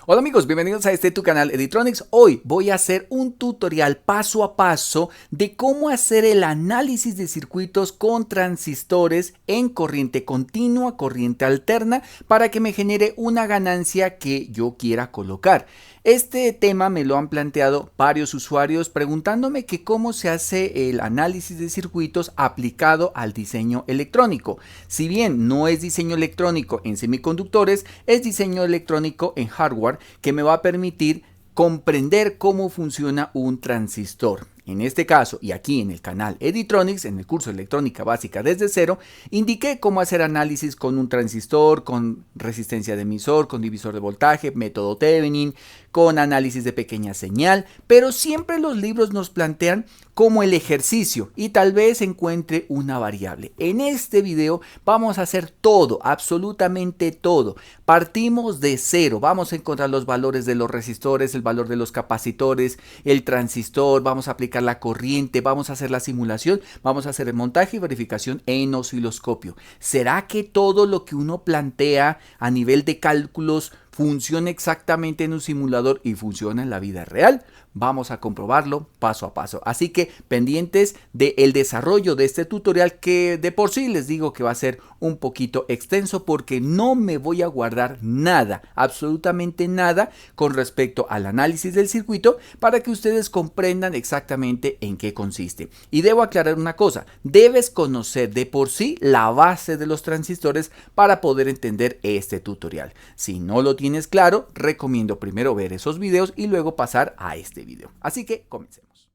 Hola amigos, bienvenidos a tu canal Editronics. Hoy voy a hacer un tutorial paso a paso de cómo hacer el análisis de circuitos con transistores en corriente continua, corriente alterna, para que me genere una ganancia que yo quiera colocar. Este tema me lo han planteado varios usuarios preguntándome que cómo se hace el análisis de circuitos aplicado al diseño electrónico. Si bien no es diseño electrónico en semiconductores, es diseño electrónico en hardware que me va a permitir comprender cómo funciona un transistor. En este caso, y aquí en el canal Editronics, en el curso Electrónica Básica desde cero, indiqué cómo hacer análisis con un transistor, con resistencia de emisor, con divisor de voltaje, método Thevenin, con análisis de pequeña señal, pero siempre los libros nos plantean como el ejercicio y tal vez encuentre una variable. En este video vamos a hacer todo, absolutamente todo. Partimos de cero, vamos a encontrar los valores de los resistores, el valor de los capacitores, el transistor, vamos a aplicar la corriente, vamos a hacer la simulación, vamos a hacer el montaje y verificación en osciloscopio. ¿Será que todo lo que uno plantea a nivel de cálculos funciona exactamente en un simulador y funciona en la vida real? Vamos a comprobarlo paso a paso. Así que pendientes del desarrollo de este tutorial, que de por sí les digo que va a ser un poquito extenso porque no me voy a guardar nada, absolutamente nada con respecto al análisis del circuito para que ustedes comprendan exactamente en qué consiste. Y debo aclarar una cosa, debes conocer de por sí la base de los transistores para poder entender este tutorial. Si no lo tienes claro, recomiendo primero ver esos videos y luego pasar a este video. Así que comencemos.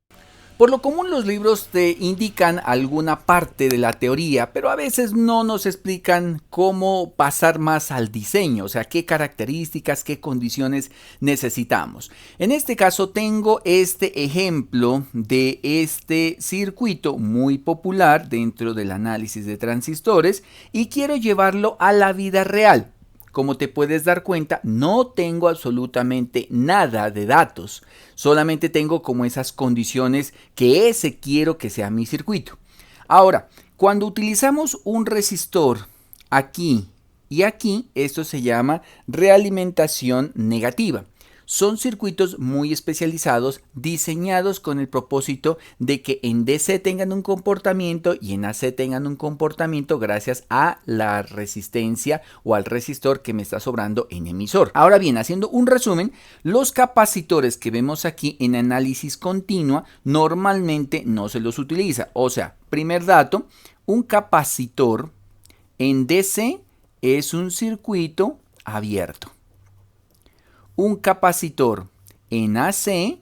Por lo común los libros te indican alguna parte de la teoría, pero a veces no nos explican cómo pasar más al diseño, o sea, qué características, qué condiciones necesitamos. En este caso tengo este ejemplo de este circuito muy popular dentro del análisis de transistores y quiero llevarlo a la vida real. Como te puedes dar cuenta, no tengo absolutamente nada de datos, solamente tengo como esas condiciones que ese quiero que sea mi circuito. Ahora, cuando utilizamos un resistor aquí y aquí, esto se llama realimentación negativa. Son circuitos muy especializados, diseñados con el propósito de que en DC tengan un comportamiento y en AC tengan un comportamiento gracias a la resistencia o al resistor que me está sobrando en emisor. Ahora bien, haciendo un resumen, los capacitores que vemos aquí en análisis continua normalmente no se los utiliza. O sea, primer dato, un capacitor en DC es un circuito abierto. Un capacitor en AC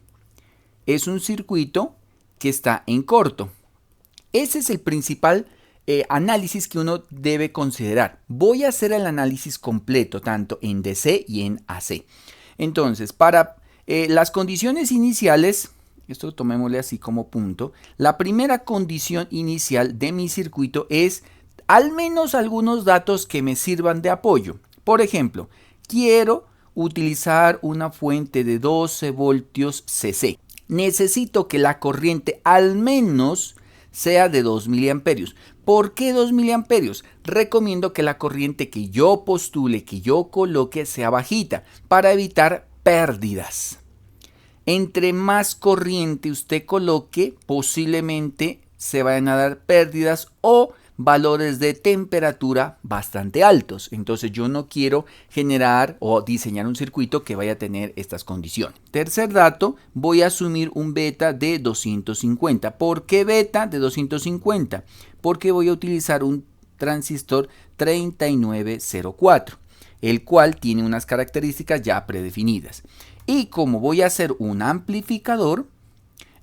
es un circuito que está en corto. Ese es el principal análisis que uno debe considerar. Voy a hacer el análisis completo tanto en DC y en AC. Entonces, para las condiciones iniciales, esto tomémosle así como punto, la primera condición inicial de mi circuito es al menos algunos datos que me sirvan de apoyo. Por ejemplo, quiero utilizar una fuente de 12 voltios CC. Necesito que la corriente al menos sea de 2 miliamperios. ¿Por qué 2 miliamperios? Recomiendo que la corriente que yo postule, que yo coloque, sea bajita para evitar pérdidas. Entre más corriente usted coloque, posiblemente se vayan a dar pérdidas o valores de temperatura bastante altos. Entonces yo no quiero generar o diseñar un circuito que vaya a tener estas condiciones. Tercer dato, voy a asumir un beta de 250. ¿Por qué beta de 250? Porque voy a utilizar un transistor 3904, el cual tiene unas características ya predefinidas. Y como voy a hacer un amplificador,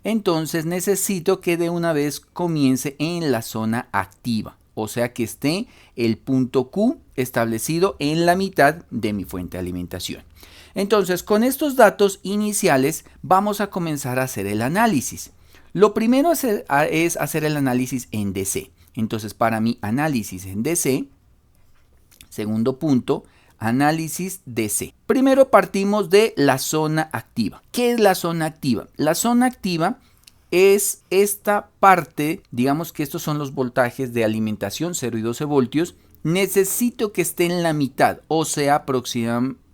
entonces necesito que de una vez comience en la zona activa, o sea que esté el punto Q establecido en la mitad de mi fuente de alimentación. Entonces, con estos datos iniciales vamos a comenzar a hacer el análisis. Lo primero es hacer el análisis en DC. Entonces, para mi análisis en DC, segundo punto, análisis DC. Primero partimos de la zona activa. ¿Qué es la zona activa? La zona activa es esta parte, digamos que estos son los voltajes de alimentación 0 y 12 voltios. Necesito que esté en la mitad, o sea,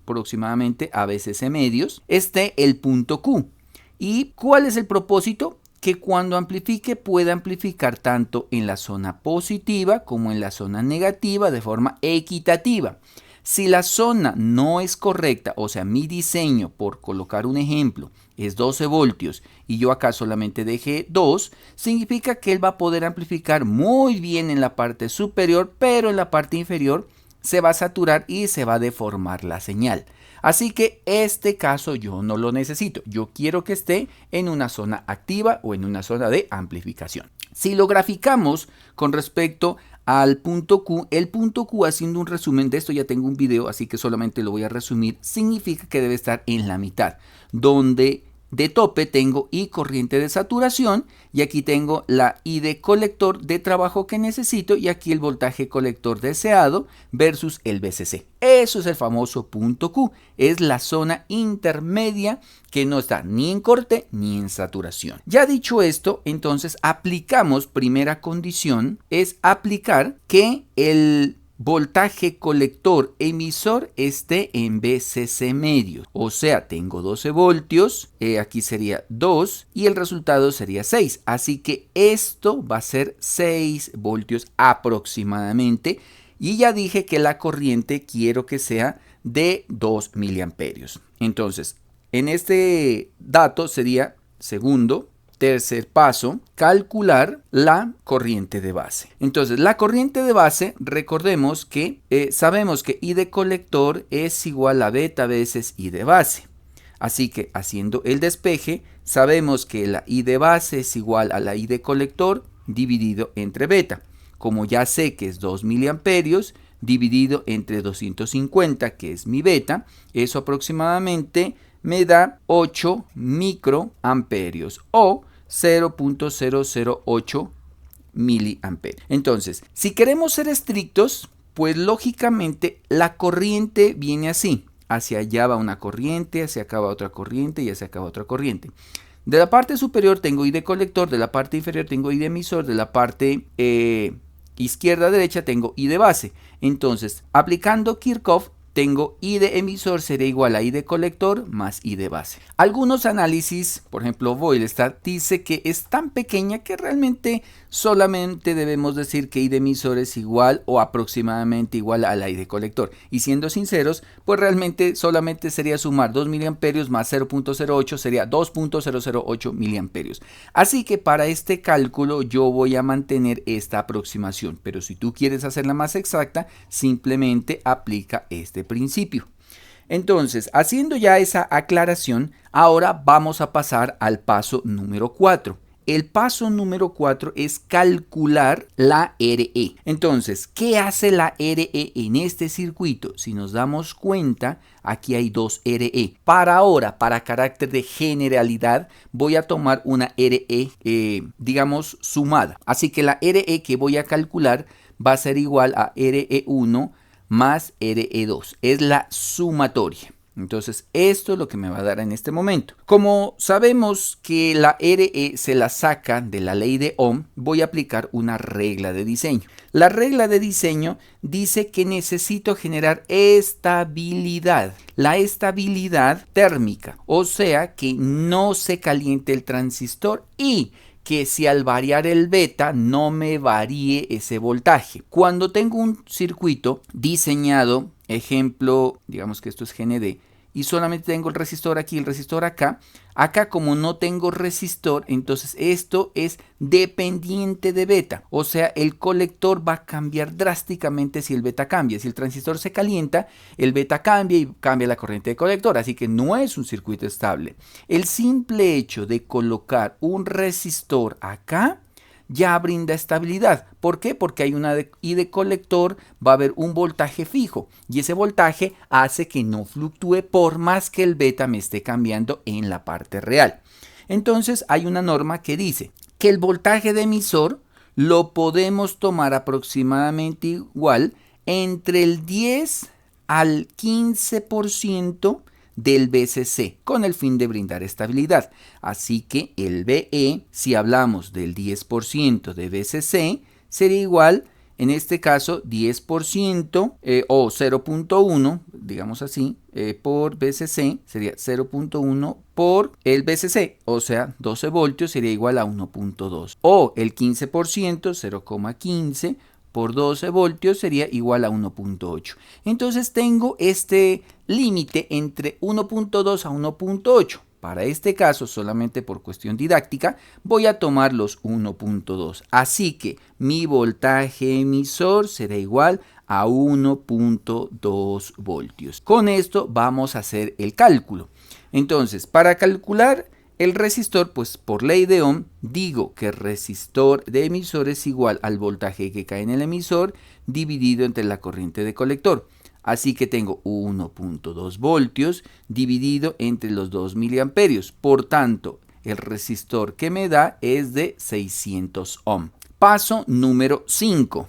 aproximadamente a veces C medios, esté el punto Q. ¿Y cuál es el propósito? Que cuando amplifique pueda amplificar tanto en la zona positiva como en la zona negativa de forma equitativa. Si la zona no es correcta, o sea, mi diseño, por colocar un ejemplo, es 12 voltios y yo acá solamente dejé 2, significa que él va a poder amplificar muy bien en la parte superior, pero en la parte inferior se va a saturar y se va a deformar la señal. Así que este caso yo no lo necesito. Yo quiero que esté en una zona activa o en una zona de amplificación. Si lo graficamos con respecto al punto Q, el punto Q, haciendo un resumen de esto, ya tengo un video, así que solamente lo voy a resumir, significa que debe estar en la mitad, donde de tope tengo I corriente de saturación y aquí tengo la I de colector de trabajo que necesito y aquí el voltaje colector deseado versus el VCC. Eso es el famoso punto Q, es la zona intermedia que no está ni en corte ni en saturación. Ya dicho esto, entonces aplicamos, primera condición, es aplicar que el voltaje colector emisor esté en VCC medios, o sea, tengo 12 voltios, aquí sería 2 y el resultado sería 6, así que esto va a ser 6 voltios aproximadamente y ya dije que la corriente quiero que sea de 2 miliamperios. Entonces, en este dato sería segundo. Tercer paso, calcular la corriente de base. Entonces, la corriente de base, recordemos que sabemos que I de colector es igual a beta veces I de base. Así que haciendo el despeje, sabemos que la I de base es igual a la I de colector dividido entre beta. Como ya sé que es 2 miliamperios, dividido entre 250, que es mi beta, eso aproximadamente me da 8 microamperios o 0.008 miliamperios. Entonces, si queremos ser estrictos, pues lógicamente la corriente viene así. Hacia allá va una corriente, hacia acá va otra corriente y hacia acá va otra corriente. De la parte superior tengo I de colector, de la parte inferior tengo I de emisor, de la parte izquierda a derecha tengo I de base. Entonces, aplicando Kirchhoff, tengo I de emisor sería igual a I de colector más I de base. Algunos análisis, por ejemplo Boylestad, dice que es tan pequeña que realmente solamente debemos decir que I de emisor es igual o aproximadamente igual a la I de colector. Y siendo sinceros, pues realmente solamente sería sumar 2 miliamperios más 0.08 sería 2.008 miliamperios. Así que para este cálculo yo voy a mantener esta aproximación, pero si tú quieres hacerla más exacta, simplemente aplica este principio. Entonces, haciendo ya esa aclaración, ahora vamos a pasar al paso número 4. El paso número 4 es calcular la RE. Entonces, ¿qué hace la RE en este circuito? Si nos damos cuenta, aquí hay dos RE. Para carácter de generalidad, voy a tomar una RE, digamos, sumada. Así que la RE que voy a calcular va a ser igual a RE1 más RE2. Es la sumatoria. Entonces, esto es lo que me va a dar en este momento. Como sabemos que la RE se la saca de la ley de Ohm, voy a aplicar una regla de diseño. La regla de diseño dice que necesito generar estabilidad. La estabilidad térmica, o sea, que no se caliente el transistor y que si al variar el beta no me varíe ese voltaje. Cuando tengo un circuito diseñado, ejemplo, digamos que esto es GND, y solamente tengo el resistor aquí, el resistor acá. Acá como no tengo resistor, entonces esto es dependiente de beta. O sea, el colector va a cambiar drásticamente si el beta cambia. Si el transistor se calienta, el beta cambia y cambia la corriente de colector. Así que no es un circuito estable. El simple hecho de colocar un resistor acá ya brinda estabilidad. ¿Por qué? Porque hay una I de colector, va a haber un voltaje fijo y ese voltaje hace que no fluctúe por más que el beta me esté cambiando en la parte real. Entonces hay una norma que dice que el voltaje de emisor lo podemos tomar aproximadamente igual entre el 10 al 15% del VCC con el fin de brindar estabilidad. Así que el VE, si hablamos del 10% de VCC, sería igual, en este caso, 10% o 0.1 digamos así, por BCC sería 0.1 por el BCC, o sea, 12 voltios sería igual a 1.2. O el 15%, 0,15 por 12 voltios sería igual a 1.8. Entonces tengo este límite entre 1.2 a 1.8. Para este caso, solamente por cuestión didáctica, voy a tomar los 1.2. Así que mi voltaje emisor será igual a 1.2 voltios. Con esto vamos a hacer el cálculo. Entonces, para calcular el resistor, pues por ley de Ohm, digo que el resistor de emisor es igual al voltaje que cae en el emisor dividido entre la corriente de colector. Así que tengo 1.2 voltios dividido entre los 2 miliamperios. Por tanto, el resistor que me da es de 600 ohm. Paso número 5.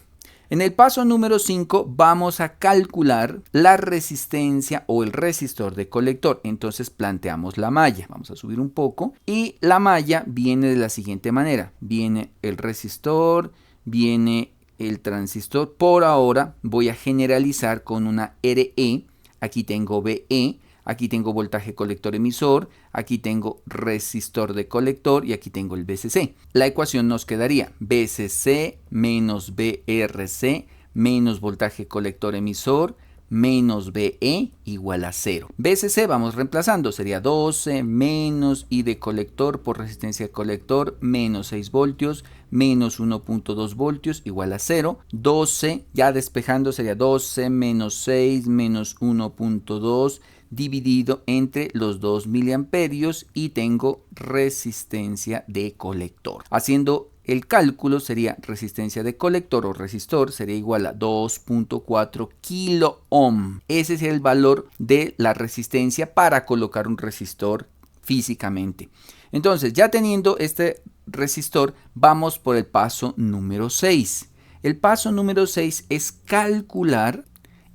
En el paso número 5 vamos a calcular la resistencia o el resistor de colector. Entonces planteamos la malla. Vamos a subir un poco. Y la malla viene de la siguiente manera. Viene el resistor, viene el transistor. Por ahora voy a generalizar con una RE. Aquí tengo BE. Aquí tengo voltaje colector emisor, aquí tengo resistor de colector y aquí tengo el BCC. La ecuación nos quedaría BCC menos BRC menos voltaje colector emisor menos BE igual a 0. BCC vamos reemplazando, sería 12 menos I de colector por resistencia de colector menos 6 voltios menos 1.2 voltios igual a 0. 12 ya despejando sería 12 menos 6 menos 1.2 dividido entre los 2 miliamperios y tengo resistencia de colector. Haciendo el cálculo sería resistencia de colector o resistor sería igual a 2.4 kilo ohm. Ese es el valor de la resistencia para colocar un resistor físicamente. Entonces, ya teniendo este resistor, vamos por el paso número 6. El paso número 6 es calcular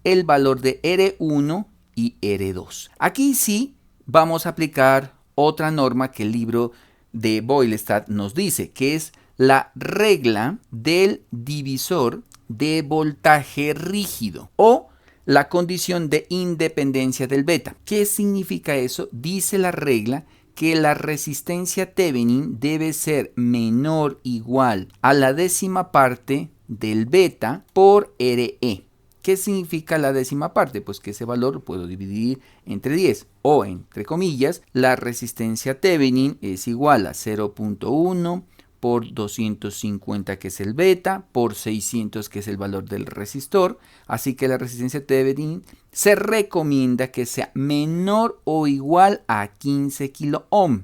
el valor de R1 y R2. Aquí sí vamos a aplicar otra norma que el libro de Boylestad nos dice, que es la regla del divisor de voltaje rígido o la condición de independencia del beta. ¿Qué significa eso? Dice la regla que la resistencia Thevenin debe ser menor o igual a la décima parte del beta por RE. ¿Qué significa la décima parte? Pues que ese valor lo puedo dividir entre 10 o entre comillas, la resistencia Thevenin es igual a 0.1 por 250 que es el beta, por 600 que es el valor del resistor. Así que la resistencia Thevenin se recomienda que sea menor o igual a 15 kilo ohm.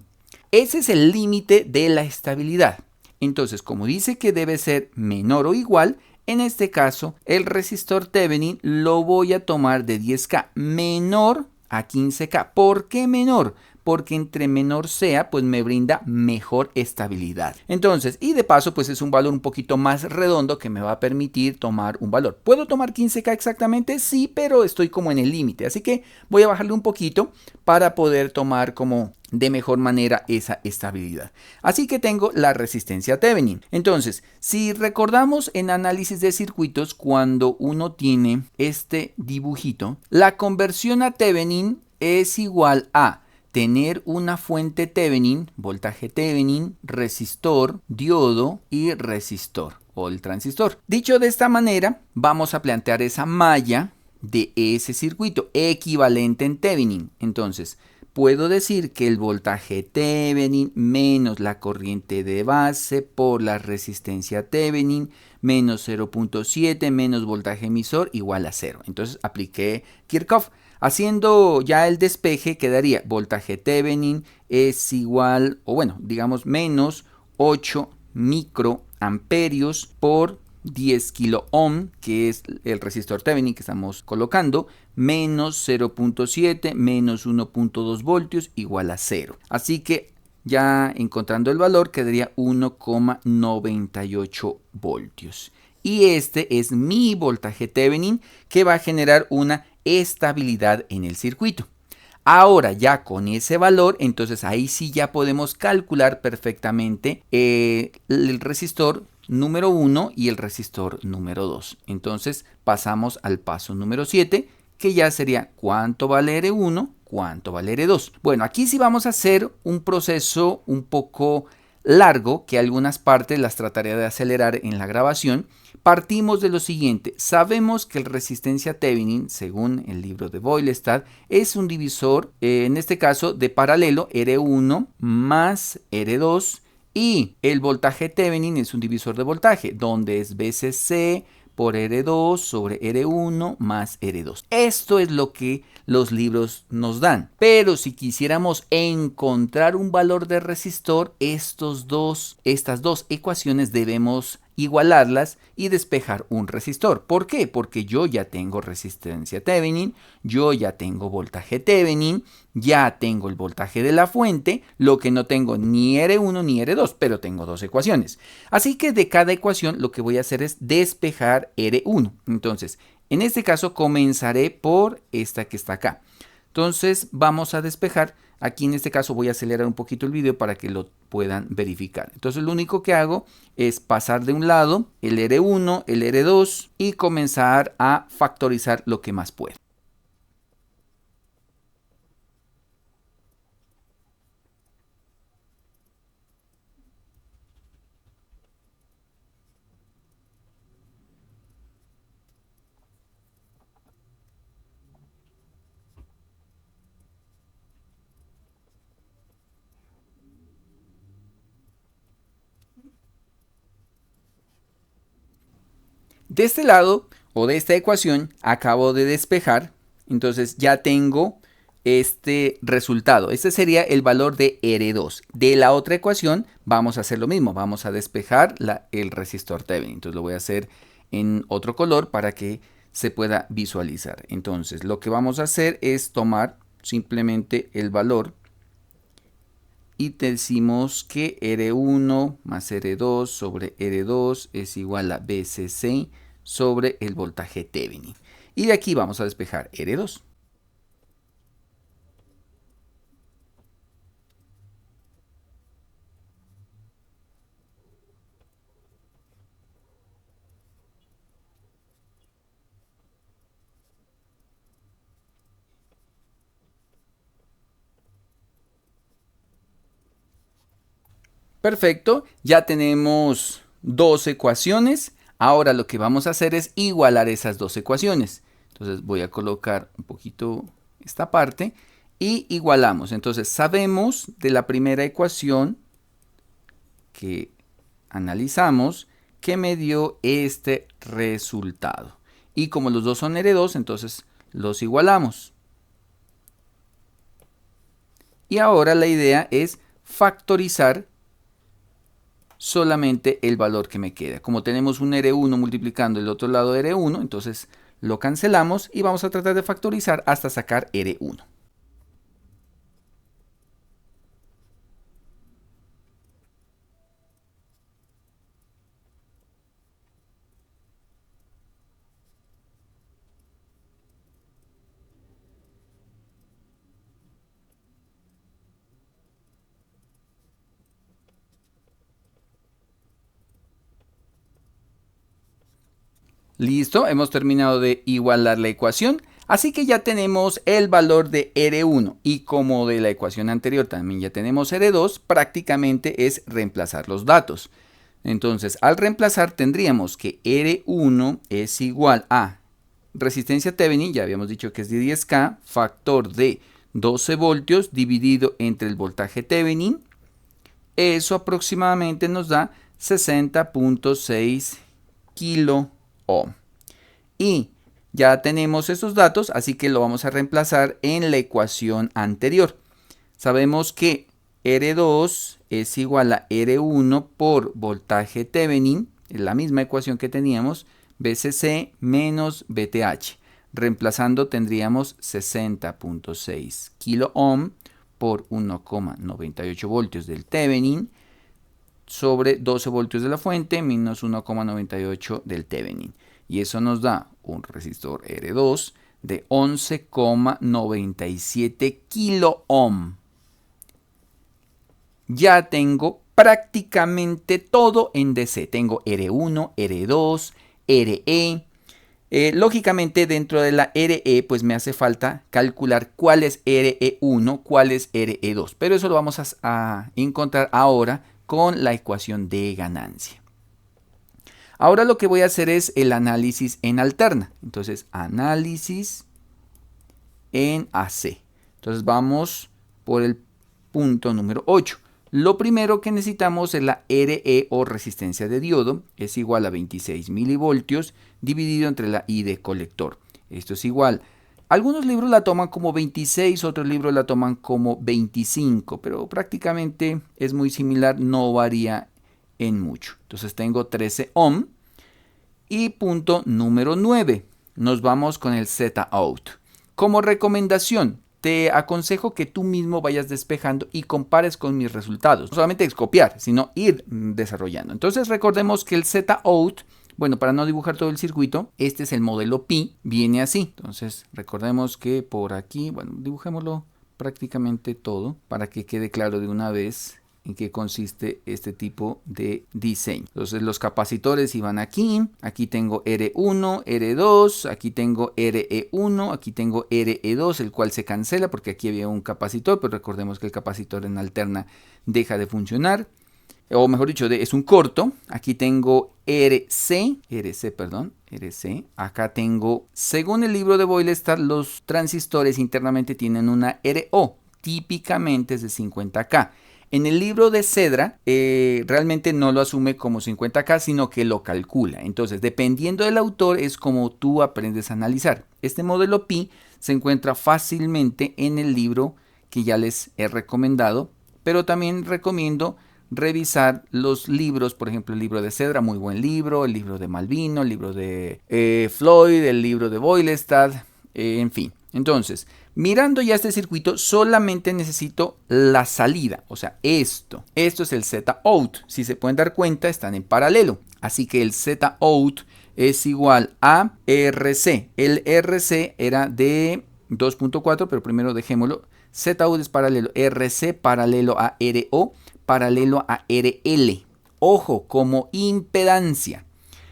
Ese es el límite de la estabilidad. Entonces, como dice que debe ser menor o igual, en este caso, el resistor Thevenin lo voy a tomar de 10K menor a 15K. ¿Por qué menor? Porque entre menor sea, pues me brinda mejor estabilidad. Entonces, y de paso, pues es un valor un poquito más redondo que me va a permitir tomar un valor. ¿Puedo tomar 15K exactamente? Sí, pero estoy como en el límite. Así que voy a bajarle un poquito para poder tomar como de mejor manera esa estabilidad. Así que tengo la resistencia Thevenin. Entonces, si recordamos en análisis de circuitos, cuando uno tiene este dibujito, la conversión a Thevenin es igual a tener una fuente Thevenin, voltaje Thevenin, resistor, diodo y resistor o el transistor. Dicho de esta manera, vamos a plantear esa malla de ese circuito equivalente en Thevenin. Entonces, puedo decir que el voltaje Thevenin menos la corriente de base por la resistencia Thevenin menos 0.7 menos voltaje emisor igual a 0. Entonces apliqué Kirchhoff. Haciendo ya el despeje quedaría voltaje Thevenin es igual, o bueno, digamos menos 8 microamperios por 10 kilo ohm, que es el resistor Thevenin que estamos colocando, menos 0.7 menos 1.2 voltios igual a 0. Así que ya encontrando el valor quedaría 1,98 voltios. Y este es mi voltaje Thevenin que va a generar una estabilidad en el circuito. Ahora ya con ese valor, entonces ahí sí ya podemos calcular perfectamente el resistor número 1 y el resistor número 2. Entonces pasamos al paso número 7, que ya sería cuánto vale R1, cuánto vale R2. Bueno, aquí sí vamos a hacer un proceso un poco largo, que algunas partes las trataré de acelerar en la grabación. Partimos de lo siguiente: sabemos que el resistencia Thevenin, según el libro de Boylestad, es un divisor, en este caso de paralelo, R1 más R2, y el voltaje Thevenin es un divisor de voltaje, donde es VCC por R2 sobre R1 más R2. Esto es lo que los libros nos dan. Pero si quisiéramos encontrar un valor de resistor, estas dos ecuaciones debemos igualarlas y despejar un resistor. ¿Por qué? Porque yo ya tengo resistencia Thevenin, yo ya tengo voltaje Thevenin, ya tengo el voltaje de la fuente, lo que no tengo ni R1 ni R2, pero tengo dos ecuaciones. Así que de cada ecuación lo que voy a hacer es despejar R1. Entonces, en este caso comenzaré por esta que está acá. Entonces vamos a despejar. Aquí en este caso voy a acelerar un poquito el video para que lo puedan verificar. Entonces lo único que hago es pasar de un lado el R1, el R2 y comenzar a factorizar lo que más pueda. De este lado o de esta ecuación acabo de despejar, entonces ya tengo este resultado. Este sería el valor de R2. De la otra ecuación vamos a hacer lo mismo, vamos a despejar el resistor Thevenin. Entonces lo voy a hacer en otro color para que se pueda visualizar. Entonces lo que vamos a hacer es tomar simplemente el valor y decimos que R1 más R2 sobre R2 es igual a VCC sobre el voltaje Thevenin. Y de aquí vamos a despejar R2. Perfecto, ya tenemos dos ecuaciones. Ahora lo que vamos a hacer es igualar esas dos ecuaciones. Entonces voy a colocar un poquito esta parte y igualamos. Entonces sabemos de la primera ecuación que analizamos que me dio este resultado. Y como los dos son R2, entonces los igualamos. Y ahora la idea es factorizar solamente el valor que me queda. Como tenemos un R1 multiplicando el otro lado de R1, entonces lo cancelamos y vamos a tratar de factorizar hasta sacar R1. Listo, hemos terminado de igualar la ecuación, así que ya tenemos el valor de R1 y como de la ecuación anterior también ya tenemos R2, prácticamente es reemplazar los datos. Entonces, al reemplazar tendríamos que R1 es igual a resistencia Thevenin, ya habíamos dicho que es de 10K, factor de 12 voltios dividido entre el voltaje Thevenin. Eso aproximadamente nos da 60.6 kilo ohm. Y ya tenemos esos datos, así que lo vamos a reemplazar en la ecuación anterior. Sabemos que R2 es igual a R1 por voltaje Thevenin, es la misma ecuación que teníamos, VCC menos VTH. Reemplazando tendríamos 60.6 kilo ohm por 1,98 voltios del Thevenin sobre 12 voltios de la fuente menos 1,98 del Thevenin. Y eso nos da un resistor R2 de 11,97 kilo ohm. Ya tengo prácticamente todo en DC. Tengo R1, R2, RE. Lógicamente dentro de la RE pues me hace falta calcular cuál es RE1, cuál es RE2, pero eso lo vamos a encontrar ahora con la ecuación de ganancia. Ahora lo que voy a hacer es el análisis en alterna. Entonces, análisis en AC. Entonces vamos por el punto número 8. Lo primero que necesitamos es la RE o resistencia de diodo. Es igual a 26 milivoltios dividido entre la I de colector. Esto es igual. Algunos libros la toman como 26, otros libros la toman como 25, pero prácticamente es muy similar, no varía en mucho. Entonces tengo 13 ohm y punto número 9. Nos vamos con el Z-out. Como recomendación, te aconsejo que tú mismo vayas despejando y compares con mis resultados. No solamente es copiar, sino ir desarrollando. Entonces recordemos que el Z-out, bueno, para no dibujar todo el circuito, este es el modelo Pi, viene así. Entonces recordemos que por aquí, bueno, dibujémoslo prácticamente todo para que quede claro de una vez en qué consiste este tipo de diseño. Entonces los capacitores iban aquí, aquí tengo R1, R2, aquí tengo RE1, aquí tengo RE2, el cual se cancela porque aquí había un capacitor, pero recordemos que el capacitor en alterna deja de funcionar, o mejor dicho, es un corto. Aquí tengo RC, acá tengo, según el libro de Boylestad, los transistores internamente tienen una RO, típicamente es de 50K. En el libro de Cedra realmente no lo asume como 50K, sino que lo calcula. Entonces, dependiendo del autor, es como tú aprendes a analizar. Este modelo Pi se encuentra fácilmente en el libro que ya les he recomendado, pero también recomiendo revisar los libros, por ejemplo, el libro de Cedra, muy buen libro, el libro de Malvino, el libro de Floyd, el libro de Boylestad, en fin. Entonces, mirando ya este circuito, solamente necesito la salida, o sea, esto es el Z-out. Si se pueden dar cuenta, están en paralelo. Así que el Z-out es igual a RC. El RC era de 2.4, pero primero dejémoslo. Z-out es paralelo, RC paralelo a RO, paralelo a RL. Ojo, como impedancia.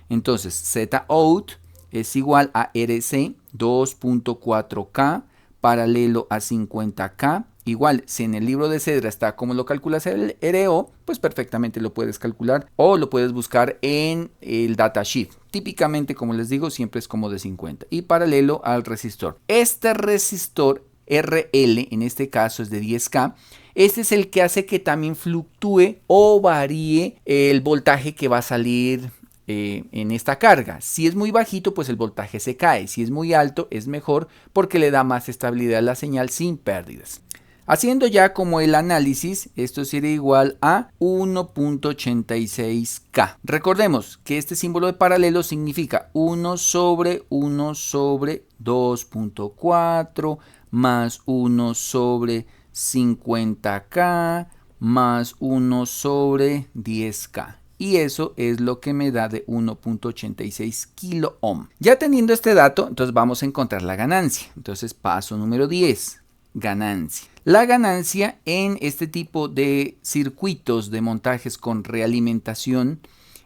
Entonces, Z-out es igual a RC 2.4K paralelo a 50K. Igual, si en el libro de Cedra está como lo calculas el RO, pues perfectamente lo puedes calcular o lo puedes buscar en el datasheet. Típicamente, como les digo, siempre es como de 50 y paralelo al resistor. Este resistor RL, en este caso es de 10K. Este es el que hace que también fluctúe o varíe el voltaje que va a salir en esta carga. Si es muy bajito, pues el voltaje se cae. Si es muy alto, es mejor porque le da más estabilidad a la señal sin pérdidas. Haciendo ya como el análisis, esto sería igual a 1.86K. Recordemos que este símbolo de paralelo significa 1 sobre 2.4 más 1 sobre 50K más 1 sobre 10K. Y eso es lo que me da de 1.86 kilo ohm. Ya teniendo este dato, entonces vamos a encontrar la ganancia. Entonces paso número 10, ganancia. La ganancia en este tipo de circuitos de montajes con realimentación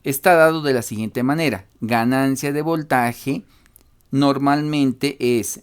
está dado de la siguiente manera. Ganancia de voltaje normalmente es,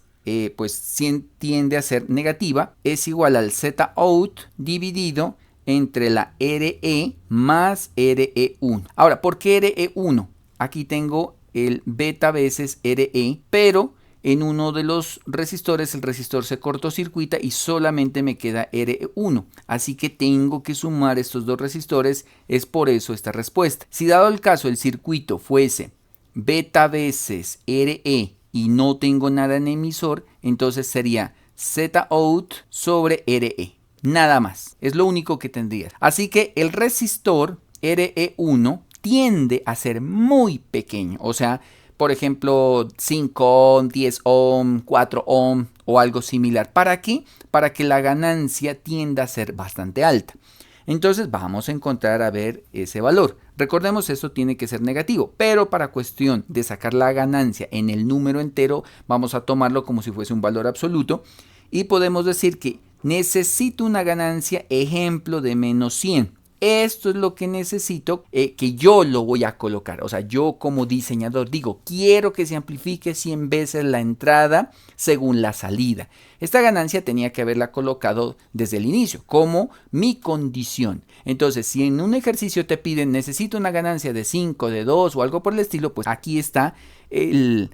pues tiende a ser negativa, es igual al Z-out dividido entre la RE más RE1. Ahora, ¿por qué RE1? Aquí tengo el beta veces RE, pero en uno de los resistores el resistor se cortocircuita y solamente me queda RE1. Así que tengo que sumar estos dos resistores, es por eso esta respuesta. Si dado el caso el circuito fuese beta veces RE y no tengo nada en emisor, entonces sería Z-out sobre RE. Nada más, es lo único que tendría. Así que el resistor RE1 tiende a ser muy pequeño, o sea, por ejemplo, 5 ohm, 10 ohm, 4 ohm o algo similar. ¿Para qué? Para que la ganancia tienda a ser bastante alta. Entonces vamos a encontrar a ver ese valor. Recordemos, eso tiene que ser negativo, pero para cuestión de sacar la ganancia en el número entero, vamos a tomarlo como si fuese un valor absoluto y podemos decir que necesito una ganancia ejemplo de menos 100. Esto es lo que necesito, que yo lo voy a colocar. O sea, yo como diseñador digo, quiero que se amplifique 100 veces la entrada según la salida. Esta ganancia tenía que haberla colocado desde el inicio como mi condición. Entonces, si en un ejercicio te piden, necesito una ganancia de 5, de 2 o algo por el estilo, pues aquí está el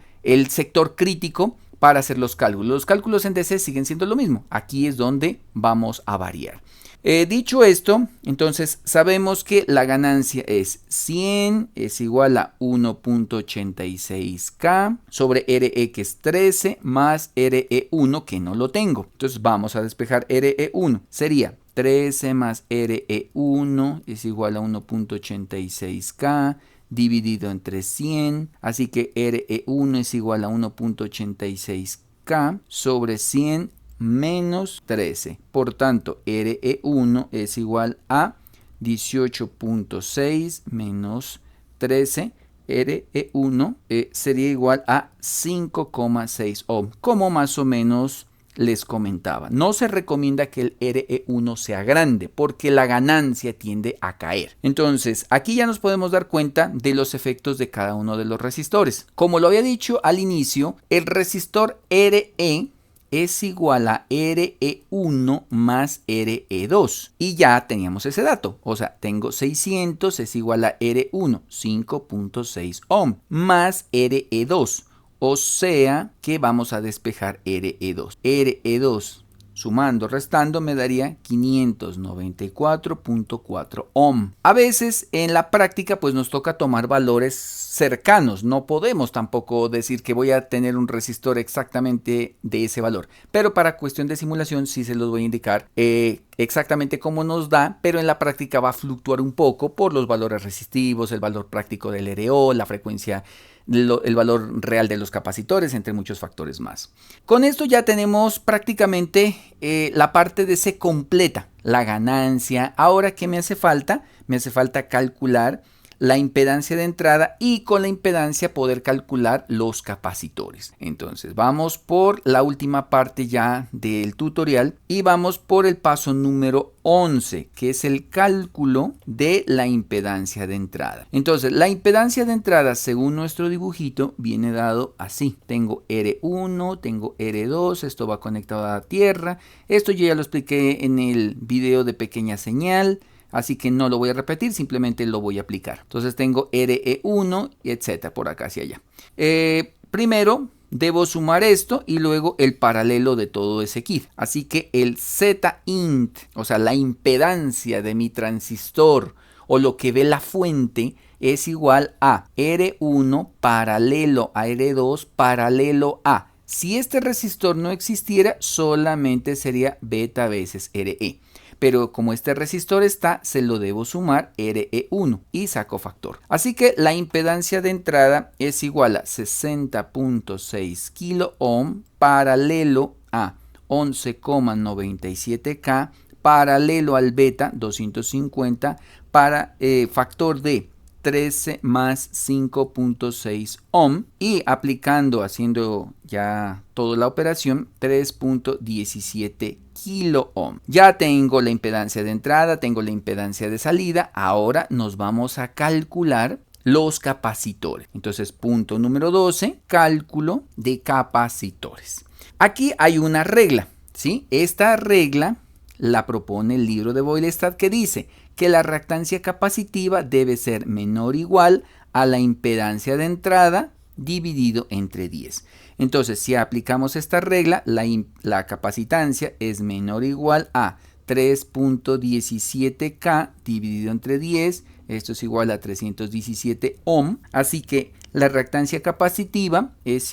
sector crítico para hacer los cálculos. Los cálculos en DC siguen siendo lo mismo. Aquí es donde vamos a variar. Dicho esto, entonces sabemos que la ganancia es 100 es igual a 1.86K sobre RE, que es 13, más RE1, que no lo tengo. Entonces vamos a despejar RE1. Sería 13 más RE1 es igual a 1.86K dividido entre 100. Así que RE1 es igual a 1.86K sobre 100 menos 13. Por tanto, RE1 es igual a 18.6 menos 13. RE1 sería igual a 5,6 ohm, como más o menos les comentaba. No se recomienda que el RE1 sea grande porque la ganancia tiende a caer. Entonces, aquí ya nos podemos dar cuenta de los efectos de cada uno de los resistores. Como lo había dicho al inicio, el resistor RE es igual a RE1 más RE2. Y ya teníamos ese dato. O sea, tengo 600 es igual a RE1, 5.6 ohm, más RE2. O sea que vamos a despejar RE2. RE2 sumando, restando me daría 594.4 ohm. A veces en la práctica pues nos toca tomar valores cercanos. No podemos tampoco decir que voy a tener un resistor exactamente de ese valor. Pero para cuestión de simulación sí se los voy a indicar exactamente cómo nos da, pero en la práctica va a fluctuar un poco por los valores resistivos, el valor práctico del RO, la frecuencia, el valor real de los capacitores, entre muchos factores más. Con esto ya tenemos prácticamente la parte de C completa, la ganancia. Ahora, ¿qué me hace falta? Me hace falta calcular la impedancia de entrada y con la impedancia poder calcular los capacitores. Entonces vamos por la última parte ya del tutorial y vamos por el paso número 11, que es el cálculo de la impedancia de entrada. Entonces la impedancia de entrada según nuestro dibujito viene dado así. Tengo R1, tengo R2, esto va conectado a la tierra. Esto yo ya lo expliqué en el video de pequeña señal. Así que no lo voy a repetir, simplemente lo voy a aplicar. Entonces tengo RE1, etcétera, por acá hacia allá. Primero debo sumar esto y luego el paralelo de todo ese kit. Así que el Zint, o sea, la impedancia de mi transistor o lo que ve la fuente, es igual a R1 paralelo a R2 paralelo a. Si este resistor no existiera, solamente sería beta veces RE. Pero como este resistor está, se lo debo sumar RE1 y saco factor. Así que la impedancia de entrada es igual a 60.6 kilo ohm paralelo a 11,97K paralelo al beta 250 para factor de 13 más 5.6 ohm y aplicando, haciendo ya toda la operación, 3.17 kilo ohm. Ya tengo la impedancia de entrada, tengo la impedancia de salida. Ahora nos vamos a calcular los capacitores. Entonces, punto número 12, cálculo de capacitores. Aquí hay una regla, ¿sí? Esta regla la propone el libro de Boylestad, que dice que la reactancia capacitiva debe ser menor o igual a la impedancia de entrada dividido entre 10. Entonces, si aplicamos esta regla, la capacitancia es menor o igual a 3.17K dividido entre 10. Esto es igual a 317 ohm. Así que la reactancia capacitiva es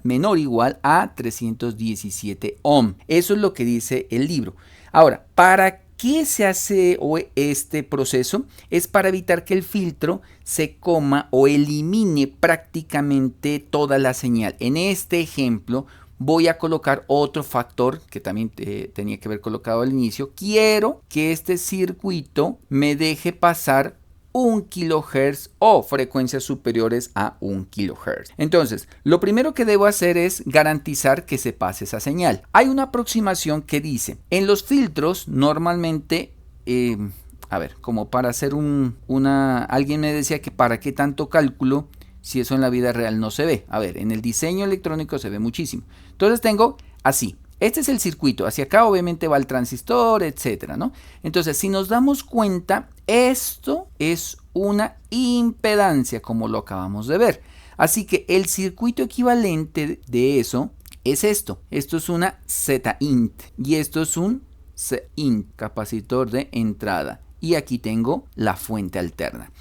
menor o igual a 317 ohm. Eso es lo que dice el libro. Ahora, ¿para qué se hace este proceso? Es para evitar que el filtro se coma o elimine prácticamente toda la señal. En este ejemplo voy a colocar otro factor que también tenía que haber colocado al inicio. Quiero que este circuito me deje pasar 1 kHz o frecuencias superiores a 1 kHz. Entonces, lo primero que debo hacer es garantizar que se pase esa señal. Hay una aproximación que dice, en los filtros normalmente A ver, como para hacer alguien me decía que para qué tanto cálculo si eso en la vida real no se ve. A ver, en el diseño electrónico se ve muchísimo. Entonces tengo así. Este es el circuito, hacia acá obviamente va el transistor, etcétera, ¿no? Entonces, si nos damos cuenta, esto es una impedancia, como lo acabamos de ver. Así que el circuito equivalente de eso es esto. Esto es una Z-int y esto es un C-int, capacitor de entrada. Y aquí tengo la fuente alterna.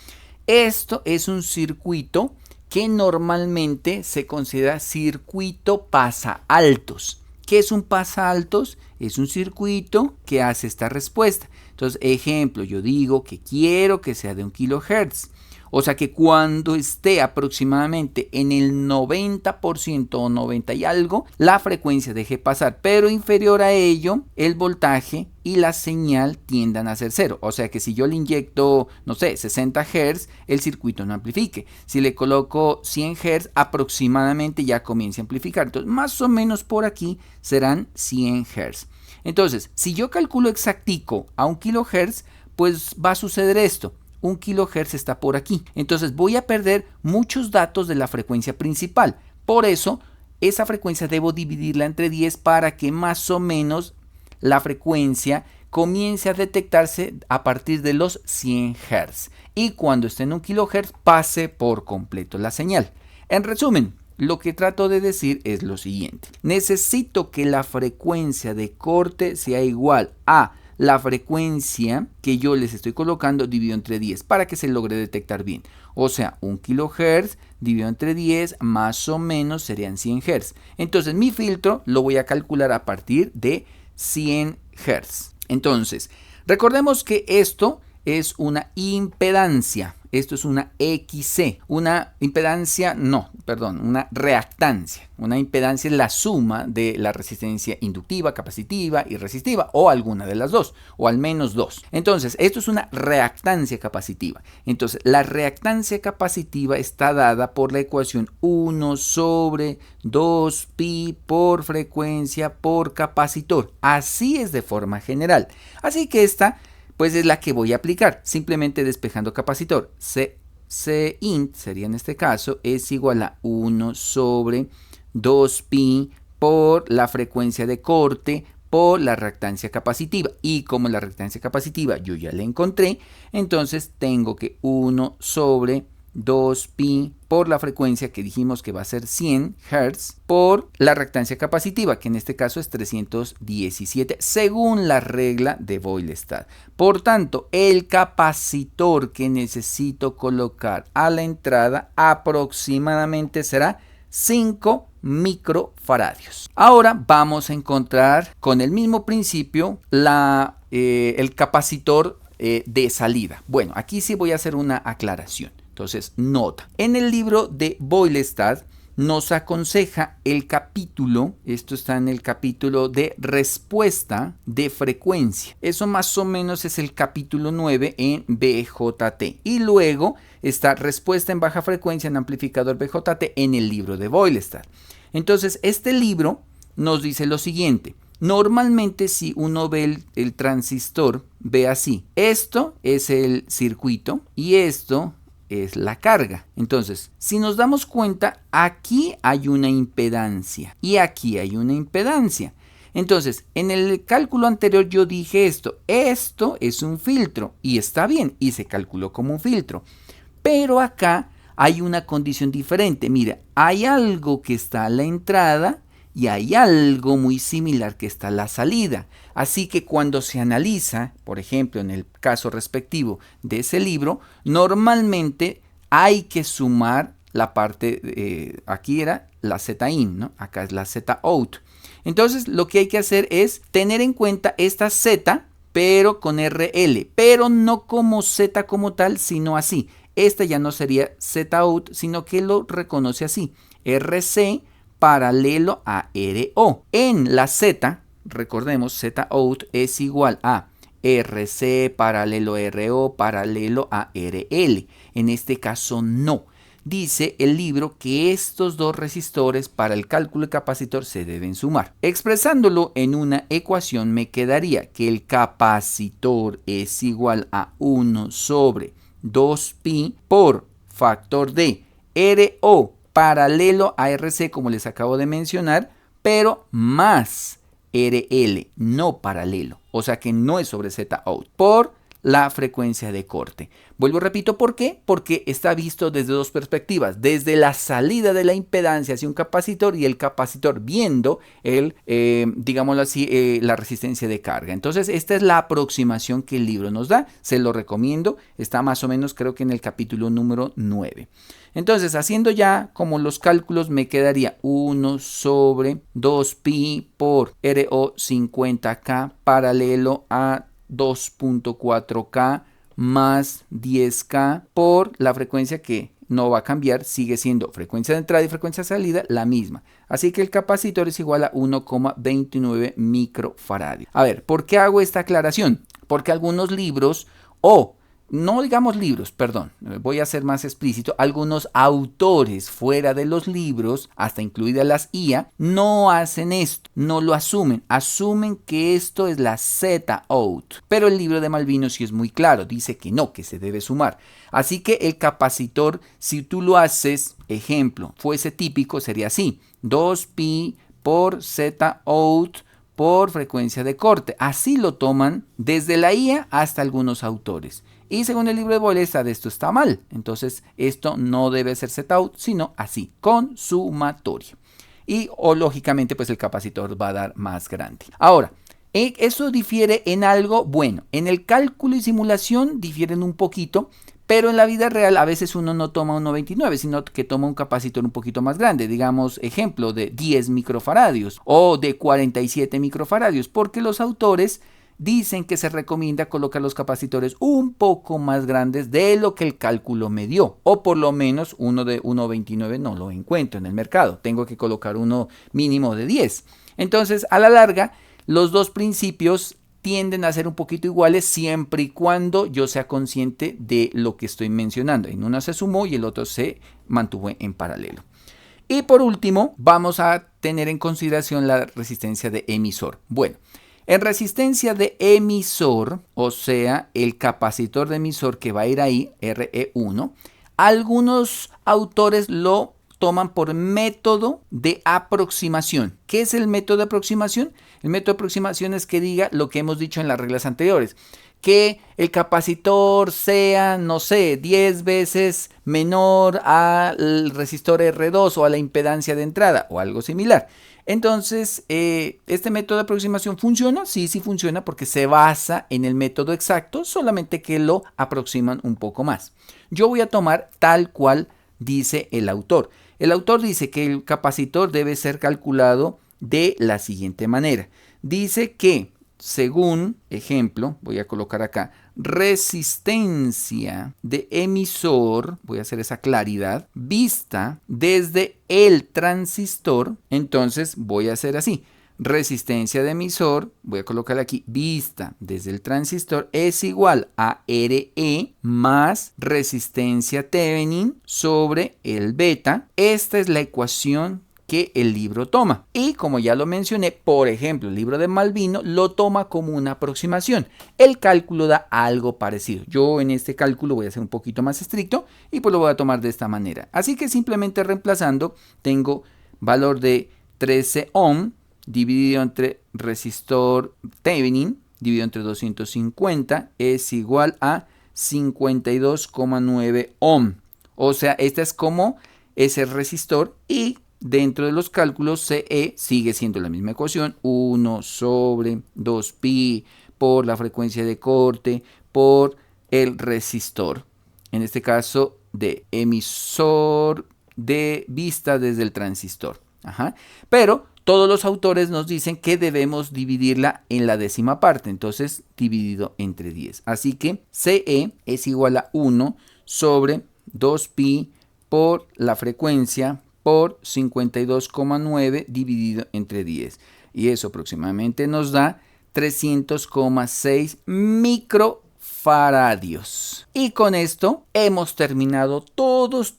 Esto es un circuito que normalmente se considera circuito pasaaltos. ¿Qué es un pasaaltos? Es un circuito que hace esta respuesta. Entonces, ejemplo, yo digo que quiero que sea de 1 kHz. O sea que cuando esté aproximadamente en el 90% o 90 y algo, la frecuencia deje pasar, pero inferior a ello, el voltaje y la señal tiendan a ser cero. O sea que si yo le inyecto, no sé, 60 Hz, el circuito no amplifique. Si le coloco 100 Hz, aproximadamente ya comience a amplificar. Entonces, más o menos por aquí serán 100 Hz. Entonces, si yo calculo exactico a 1 kHz, pues va a suceder esto. 1 kHz está por aquí. Entonces voy a perder muchos datos de la frecuencia principal. Por eso, esa frecuencia debo dividirla entre 10 para que más o menos la frecuencia comience a detectarse a partir de los 100 Hz. Y cuando esté en 1 kHz, pase por completo la señal. En resumen, lo que trato de decir es lo siguiente. Necesito que la frecuencia de corte sea igual a la frecuencia que yo les estoy colocando dividido entre 10 para que se logre detectar bien. O sea, 1 kHz dividido entre 10 más o menos serían 100 Hz. Entonces mi filtro lo voy a calcular a partir de 100 Hz. Entonces, recordemos que esto es una impedancia. Esto es una XC, una impedancia, una reactancia. Una impedancia es la suma de la resistencia inductiva, capacitiva y resistiva, o alguna de las dos, o al menos dos. Entonces, esto es una reactancia capacitiva. Entonces, la reactancia capacitiva está dada por la ecuación 1 sobre 2pi por frecuencia por capacitor. Así es de forma general. Así que esta pues es la que voy a aplicar, simplemente despejando capacitor. Cint sería en este caso, es igual a 1 sobre 2pi por la frecuencia de corte por la reactancia capacitiva. Y como la reactancia capacitiva yo ya la encontré, entonces tengo que 1 sobre 2pi por la frecuencia que dijimos que va a ser 100 Hz por la reactancia capacitiva, que en este caso es 317 según la regla de Boyle-Stad. Por tanto, el capacitor que necesito colocar a la entrada aproximadamente será 5 microfaradios. Ahora vamos a encontrar con el mismo principio el capacitor de salida. Bueno, aquí sí voy a hacer una aclaración. Entonces, nota. En el libro de Boyle-Stad nos aconseja el capítulo, esto está en el capítulo de respuesta de frecuencia. Eso más o menos es el capítulo 9 en BJT. Y luego está respuesta en baja frecuencia en amplificador BJT en el libro de Boyle-Stad. Entonces, este libro nos dice lo siguiente. Normalmente si uno ve el transistor, ve así. Esto es el circuito y esto es la carga. Entonces, si nos damos cuenta, aquí hay una impedancia y aquí hay una impedancia. Entonces, en el cálculo anterior yo dije esto es un filtro y está bien y se calculó como un filtro. Pero acá hay una condición diferente. Mira, hay algo que está a la entrada y hay algo muy similar que está a la salida. Así que cuando se analiza, por ejemplo, en el caso respectivo de ese libro, normalmente hay que sumar la parte, aquí era la Z-in, ¿no? Acá es la Z-out. Entonces, lo que hay que hacer es tener en cuenta esta Z, pero con RL, pero no como Z como tal, sino así. Esta ya no sería Z-out, sino que lo reconoce así, RC paralelo a RO. En la Z, recordemos, Z-out es igual a RC paralelo a RO paralelo a RL. En este caso no. dice el libro que estos dos resistores para el cálculo de capacitor se deben sumar. Expresándolo en una ecuación me quedaría que el capacitor es igual a 1 sobre 2pi por factor de RO paralelo a RC, como les acabo de mencionar, pero más RL, no paralelo, o sea que no es sobre Z out, por la frecuencia de corte. Vuelvo, repito, ¿por qué? Porque está visto desde dos perspectivas, desde la salida de la impedancia hacia un capacitor y el capacitor viendo digámoslo así, la resistencia de carga. Entonces, esta es la aproximación que el libro nos da, se lo recomiendo, está más o menos creo que en el capítulo número 9. Entonces, haciendo ya como los cálculos, me quedaría 1 sobre 2pi por RO 50K paralelo a 2.4K más 10K por la frecuencia que no va a cambiar, sigue siendo frecuencia de entrada y frecuencia de salida la misma. Así que el capacitor es igual a 1,29 microfaradios. A ver, ¿por qué hago esta aclaración? Porque algunos libros no digamos libros, perdón, voy a ser más explícito, algunos autores fuera de los libros, hasta incluidas las IA, no hacen esto, no lo asumen que esto es la Z-out, pero el libro de Malvino sí es muy claro, dice que no, que se debe sumar. Así que el capacitor, si tú lo haces, ejemplo, fuese típico, sería así, 2pi por Z-out por frecuencia de corte, así lo toman desde la IA hasta algunos autores. Y según el libro de Boylestad, esto está mal. Entonces, esto no debe ser Z-out, sino así, con sumatoria. O lógicamente, pues el capacitor va a dar más grande. Ahora, eso difiere en algo bueno. En el cálculo y simulación difieren un poquito, pero en la vida real a veces uno no toma un 99, sino que toma un capacitor un poquito más grande. Digamos, ejemplo, de 10 microfaradios o de 47 microfaradios, porque los autores dicen que se recomienda colocar los capacitores un poco más grandes de lo que el cálculo me dio, o por lo menos uno de 1.29 no lo encuentro en el mercado, tengo que colocar uno mínimo de 10. Entonces, a la larga, los dos principios tienden a ser un poquito iguales siempre y cuando yo sea consciente de lo que estoy mencionando. En uno se sumó y el otro se mantuvo en paralelo. Y por último, vamos a tener en consideración la resistencia de emisor. Bueno, en resistencia de emisor, o sea, el capacitor de emisor que va a ir ahí, RE1, algunos autores lo toman por método de aproximación. ¿Qué es el método de aproximación? El método de aproximación es que diga lo que hemos dicho en las reglas anteriores, que el capacitor sea, no sé, 10 veces menor al resistor R2 o a la impedancia de entrada o algo similar. Entonces, ¿este método de aproximación funciona? Sí, sí funciona porque se basa en el método exacto, solamente que lo aproximan un poco más. Yo voy a tomar tal cual dice el autor. El autor dice que el capacitor debe ser calculado de la siguiente manera. Dice que, según ejemplo, voy a colocar acá, resistencia de emisor, voy a hacer esa claridad, vista desde el transistor, entonces voy a hacer así. Resistencia de emisor, voy a colocar aquí, vista desde el transistor, es igual a RE más resistencia Thevenin sobre el beta. Esta es la ecuación que el libro toma. Y como ya lo mencioné, por ejemplo, el libro de Malvino lo toma como una aproximación. El cálculo da algo parecido. Yo en este cálculo voy a ser un poquito más estricto y pues lo voy a tomar de esta manera. Así que simplemente reemplazando, tengo valor de 13 ohm dividido entre resistor Thevenin dividido entre 250 es igual a 52,9 ohm. O sea, esta es como ese resistor y dentro de los cálculos CE sigue siendo la misma ecuación, 1 sobre 2pi por la frecuencia de corte por el resistor, en este caso de emisor de vista desde el transistor. Pero todos los autores nos dicen que debemos dividirla en la décima parte, entonces dividido entre 10. Así que CE es igual a 1 sobre 2pi por la frecuencia por 52,9 dividido entre 10. Y eso aproximadamente nos da 300,6 faradios. Y con esto hemos terminado todos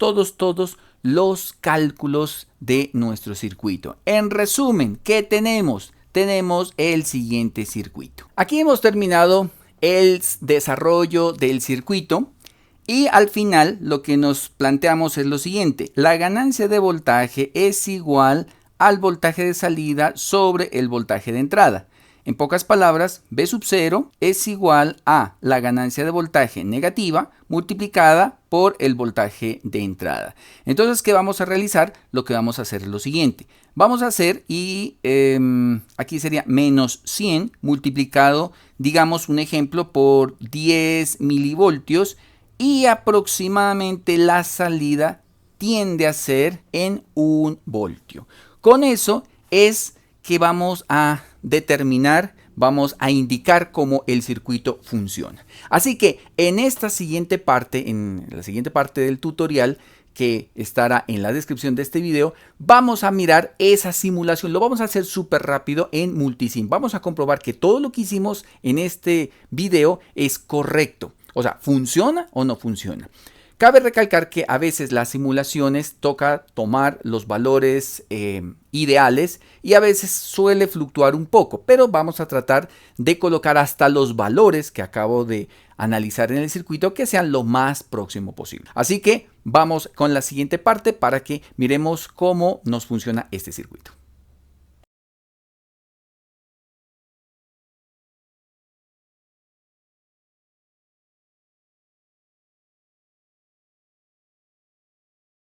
los cálculos de nuestro circuito. En resumen, ¿qué tenemos? Tenemos el siguiente circuito. Aquí hemos terminado el desarrollo del circuito y al final lo que nos planteamos es lo siguiente: la ganancia de voltaje es igual al voltaje de salida sobre el voltaje de entrada. En pocas palabras, V sub 0 es igual a la ganancia de voltaje negativa multiplicada por el voltaje de entrada. Entonces, ¿qué vamos a realizar? Lo que vamos a hacer es lo siguiente. Vamos a hacer, aquí sería menos 100 multiplicado, digamos un ejemplo, por 10 milivoltios, y aproximadamente la salida tiende a ser en 1 voltio. Con eso es que vamos a determinar, vamos a indicar cómo el circuito funciona. Así que en esta siguiente parte, en la siguiente parte del tutorial, que estará en la descripción de este video, vamos a mirar esa simulación. Lo vamos a hacer súper rápido en Multisim. Vamos a comprobar que todo lo que hicimos en este video es correcto. O sea, ¿funciona o no funciona? Cabe recalcar que a veces las simulaciones toca tomar los valores ideales y a veces suele fluctuar un poco, pero vamos a tratar de colocar hasta los valores que acabo de analizar en el circuito que sean lo más próximo posible. Así que vamos con la siguiente parte para que miremos cómo nos funciona este circuito.